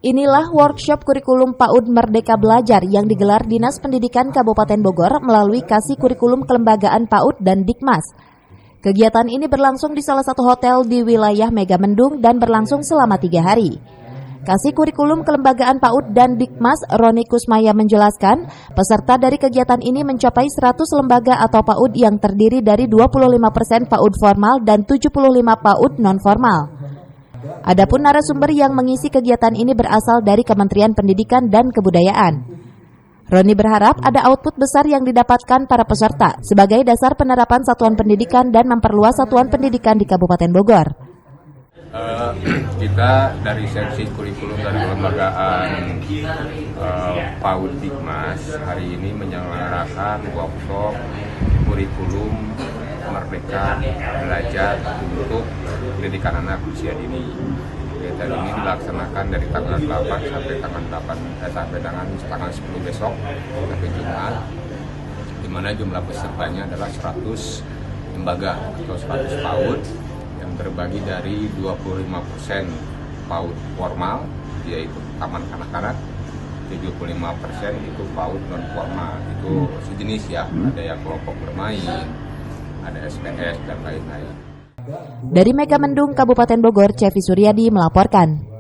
Inilah workshop kurikulum PAUD Merdeka Belajar yang digelar Dinas Pendidikan Kabupaten Bogor melalui Kasih Kurikulum Kelembagaan PAUD dan Dikmas. Kegiatan ini berlangsung di salah satu hotel di wilayah Megamendung dan berlangsung selama 3 hari. Kasih Kurikulum Kelembagaan PAUD dan Dikmas, Roni Kusmaya menjelaskan, peserta dari kegiatan ini mencapai 100 lembaga atau PAUD yang terdiri dari 25% PAUD formal dan 75 PAUD non-formal. Adapun narasumber yang mengisi kegiatan ini berasal dari Kementerian Pendidikan dan Kebudayaan. Roni berharap ada output besar yang didapatkan para peserta sebagai dasar penerapan satuan pendidikan dan memperluas satuan pendidikan di Kabupaten Bogor. Kita dari seksi kurikulum dari kelembagaan PAUD Dikmas hari ini menyelenggarakan workshop kurikulum Merdeka Belajar untuk pendidikan anak usia dini. Kegiatan ini dilaksanakan dari tanggal 8 sampai tanggal 10 besok sampai Jumat, di mana jumlah pesertanya adalah 100 lembaga atau 100 PAUD yang terbagi dari 25% PAUD formal, yaitu taman kanak-kanak, 75% itu PAUD non formal, itu sejenis ya, ada yang kelompok bermain, ada SPS dan lain-lain. Dari Megamendung, Kabupaten Bogor, Cevi Suryadi melaporkan.